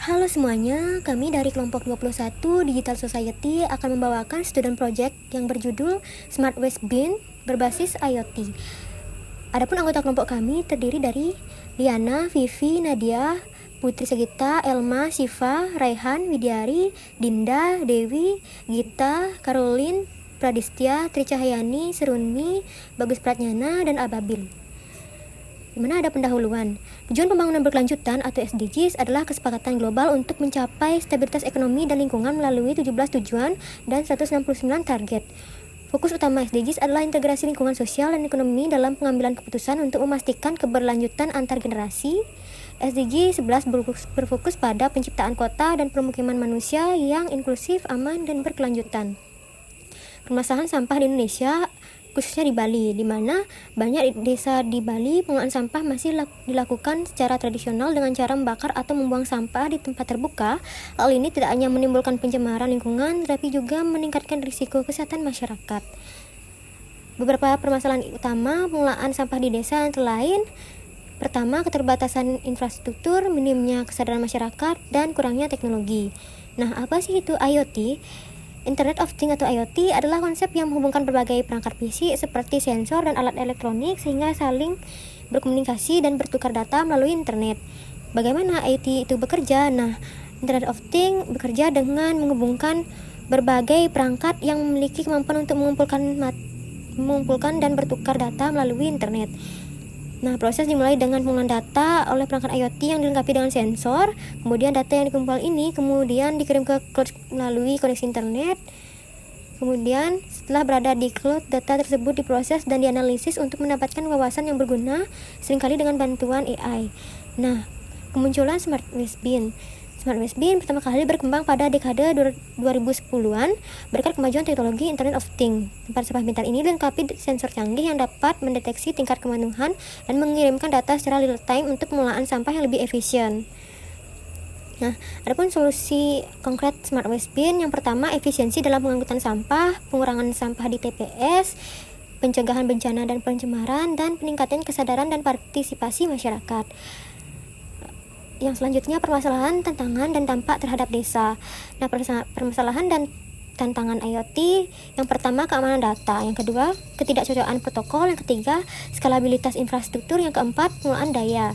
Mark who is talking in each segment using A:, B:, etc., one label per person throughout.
A: Halo semuanya, kami dari kelompok 21 Digital Society akan membawakan student project yang berjudul Smart Waste Bin berbasis IoT. Adapun anggota kelompok kami terdiri dari Liana, Vivi, Nadia, Putri Segita, Elma, Siva, Raihan, Widyari, Dinda, Dewi, Gita, Caroline, Pradistya, Tricahayani, Serunmi, Bagus Pratnyana, dan Ababil. Di mana ada pendahuluan. Tujuan pembangunan berkelanjutan atau SDGs adalah kesepakatan global untuk mencapai stabilitas ekonomi dan lingkungan melalui 17 tujuan dan 169 target. Fokus utama SDGs adalah integrasi lingkungan sosial dan ekonomi dalam pengambilan keputusan untuk memastikan keberlanjutan antar generasi. SDG 11 berfokus pada penciptaan kota dan permukiman manusia yang inklusif, aman, dan berkelanjutan. Permasalahan sampah di Indonesia, khususnya di Bali, di mana banyak desa di Bali pengolahan sampah masih dilakukan secara tradisional dengan cara membakar atau membuang sampah di tempat terbuka. Hal ini tidak hanya menimbulkan pencemaran lingkungan, tetapi juga meningkatkan risiko kesehatan masyarakat. Beberapa permasalahan utama pengelolaan sampah di desa antara lain: pertama, keterbatasan infrastruktur, minimnya kesadaran masyarakat, dan kurangnya teknologi. Nah, apa sih itu IoT? Internet of Things atau IoT adalah konsep yang menghubungkan berbagai perangkat fisik seperti sensor dan alat elektronik sehingga saling berkomunikasi dan bertukar data melalui internet. Bagaimana IoT itu bekerja? Nah, Internet of Things bekerja dengan menghubungkan berbagai perangkat yang memiliki kemampuan untuk mengumpulkan dan bertukar data melalui internet. Nah, proses dimulai dengan pengumpulan data oleh perangkat IoT yang dilengkapi dengan sensor. Kemudian data yang dikumpul ini kemudian dikirim ke cloud melalui koneksi internet. Kemudian setelah berada di cloud, data tersebut diproses dan dianalisis untuk mendapatkan wawasan yang berguna, seringkali dengan bantuan AI. Nah, kemunculan Smart Waste Bin. Smart Waste Bin pertama kali berkembang pada dekade 2010-an berkat kemajuan teknologi Internet of Things. Tempat sampah pintar ini dilengkapi sensor canggih yang dapat mendeteksi tingkat kemanuhan dan mengirimkan data secara real time untuk pengelolaan sampah yang lebih efisien. Nah, adapun solusi konkret Smart Waste Bin, yang pertama, efisiensi dalam pengangkutan sampah, pengurangan sampah di TPS, pencegahan bencana dan pencemaran, dan peningkatan kesadaran dan partisipasi masyarakat. Yang selanjutnya, permasalahan, tantangan, dan dampak terhadap desa. Nah, permasalahan dan tantangan IoT, yang pertama, keamanan data, yang kedua, ketidakcocokan protokol, yang ketiga, skalabilitas infrastruktur, yang keempat, pengelolaan daya.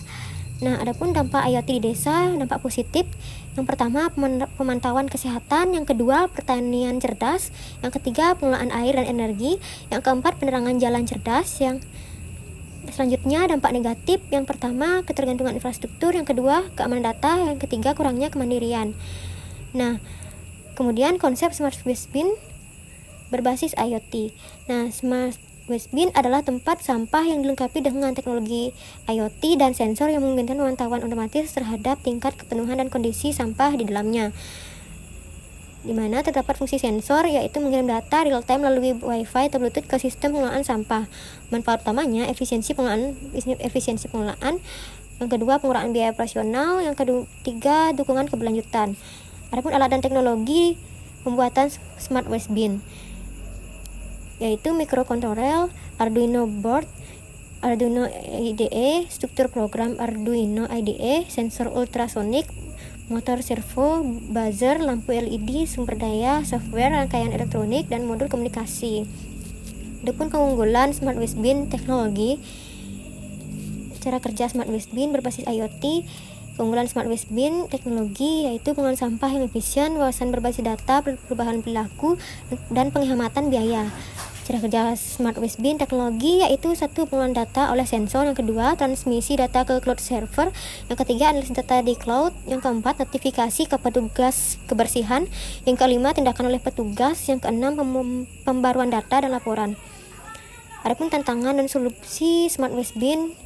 A: Nah, adapun dampak IoT di desa, dampak positif, yang pertama, pemantauan kesehatan, yang kedua, pertanian cerdas, yang ketiga, pengelolaan air dan energi, yang keempat, penerangan jalan cerdas, yang selanjutnya dampak negatif, yang pertama ketergantungan infrastruktur, yang kedua keamanan data, yang ketiga kurangnya kemandirian. Nah, kemudian konsep Smart Waste Bin berbasis IoT. Nah, Smart Waste Bin adalah tempat sampah yang dilengkapi dengan teknologi IoT dan sensor yang memungkinkan pemantauan otomatis terhadap tingkat kepenuhan dan kondisi sampah di dalamnya, di mana terdapat fungsi sensor, yaitu mengirim data real time melalui Wi-Fi atau Bluetooth ke sistem pengelolaan sampah. Manfaat utamanya efisiensi pengelolaan, yang kedua pengurangan biaya operasional, yang ketiga dukungan keberlanjutan. Adapun alat dan teknologi pembuatan Smart Waste Bin, yaitu microcontroller, Arduino board, Arduino IDE, struktur program Arduino IDE, sensor ultrasonik, motor servo, buzzer, lampu LED, sumber daya, software, rangkaian elektronik, dan modul komunikasi. Adapun keunggulan Smart Waste Bin teknologi, cara kerja Smart Waste Bin berbasis IoT. Keunggulan Smart Waste Bin teknologi yaitu pengolahan sampah yang efisien, wawasan berbasis data, perubahan perilaku, dan penghematan biaya. Cara kerja Smart Waste Bin teknologi yaitu satu, pengolahan data oleh sensor, yang kedua transmisi data ke cloud server, yang ketiga analisis data di cloud, yang keempat notifikasi ke petugas kebersihan, yang kelima tindakan oleh petugas, yang keenam pembaruan data dan laporan. Adapun tantangan dan solusi Smart Waste Bin,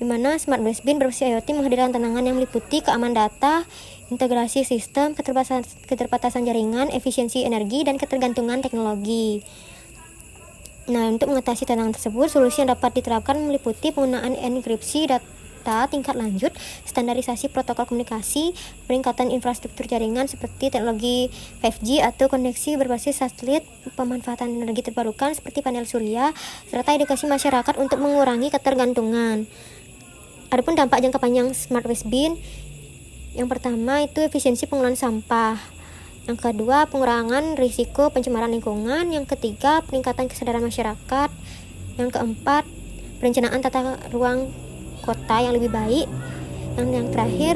A: di mana Smart Waste Bin berbasis IoT menghadirkan tantangan yang meliputi keamanan data, integrasi sistem, keterbatasan jaringan, efisiensi energi, dan ketergantungan teknologi. Nah, untuk mengatasi tantangan tersebut, solusi yang dapat diterapkan meliputi penggunaan enkripsi data tingkat lanjut, standarisasi protokol komunikasi, peningkatan infrastruktur jaringan seperti teknologi 5G atau koneksi berbasis satelit, pemanfaatan energi terbarukan seperti panel surya, serta edukasi masyarakat untuk mengurangi ketergantungan. Adapun dampak jangka panjang Smart Waste Bin, Yang pertama itu efisiensi penggunaan sampah. Yang kedua, pengurangan risiko pencemaran lingkungan. Yang ketiga, peningkatan kesadaran masyarakat. Yang keempat, perencanaan tata ruang kota yang lebih baik. Yang terakhir,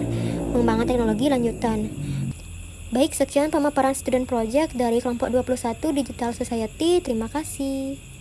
A: pengembangan teknologi lanjutan. Baik, sekian pemaparan student project dari kelompok 21 Digital Society. Terima kasih.